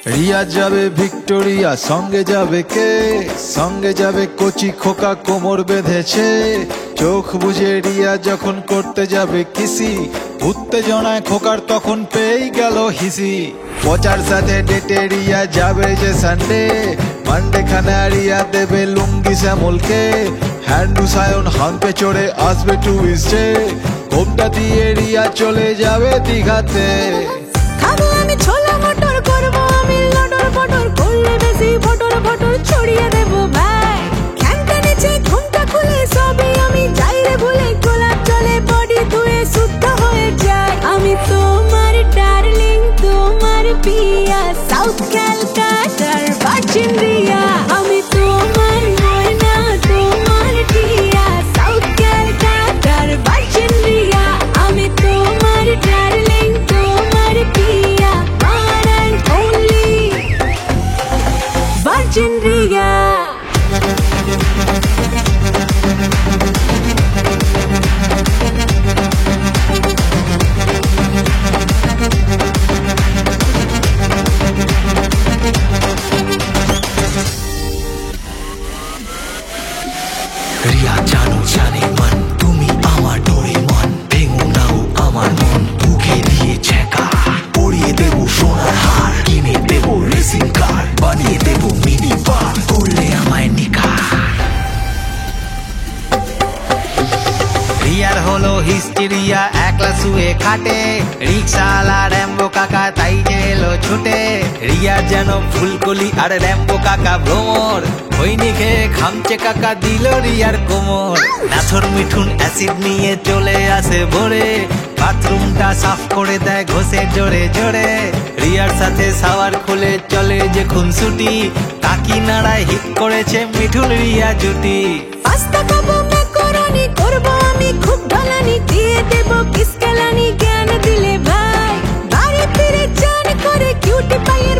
রিয়া যাবে ভিক্টোরিয়া, সঙ্গে যাবে কে? সঙ্গে যাবে কচি খোকা, কোমর বেঁধেছে। চোখ বুঝে রিয়া যখন করতে যাবে কিসি, উত্তেজনায় খোকার তখন পেয়ে গেল হিসি। পচার সাথে ডেটে রিয়া যাবে যে সানডে, মানডে খানা রিয়া দেবে লুঙ্গি শ্যামলকে। হ্যান্ডু সায়ন হাম্পে চড়ে আসবে টুইস্টে, ঘোমটা দিয়ে রিয়া চলে যাবে দীঘাতে। খাবো আমি ছোলা মটর, করবো আমি লটর পটর, করলে বেশি ফটর ফটর ছড়িয়ে দেবো ভাই। খ্যামটা নিচে ঘুমটা খুলে সবই আমি যাই রে ভুলে, গোলাপ জলে বডি ধুয়ে শুদ্ধ হয়ে যায়। আমি তোমার ডার্লিং, তোমার পিয়া, সাউথ ক্যালকাটার ভার্জিন রিয়া। আমি তোমার ময়না, তোমার টিয়া, সাউথ ক্যালকাটার ভার্জিন রিয়া। আমি তোমার ডার্লিং, তোমার পিয়া, one and only virgin Riya. Riya জানো জানে মন, তুমি আমার ডোরে মন। ভেঙো নাও আমার মন, বুকে দিয়ে ছেকা। পরিয়ে দেবো সোনার হার, কিনে দেবো রেসিং কার, বানিয়ে দেবো মিনি বার, করলে আমায় নিকা। রিয়ার হলো হিস্টেরিয়া, একলা শুয়ে খাটে। রিক্সাওয়ালা র্যাম্বো কাকা তাই যে এলো ছুটে। রিয়া যেন ফুলকলি আর র্যাম্বো কাকা ভ্রমর, খৈনি খেয়ে খামচে কাকা দিল রিয়ার কোমর। নাথর মিঠুন অ্যাসিড নিয়ে চলে আসে ভোরে, বাথরুমটা সাফ করে দেয় ঘষে জোরে জোরে। রিয়ার সাথে সাওয়ার খুলে চলে যে খুনসুটি, কাকি নাড়ায় হিট করেছে মিঠুন রিয়া জুটি। পাস্তা খাবো ম্যাকারনি, করবো আমি খুব ঢালানি, দিয়ে দেবো কিসকেলানি জ্ঞান দিলে ভাই। বাড়ি ফিরে চান করে কিউটি পাইয়ে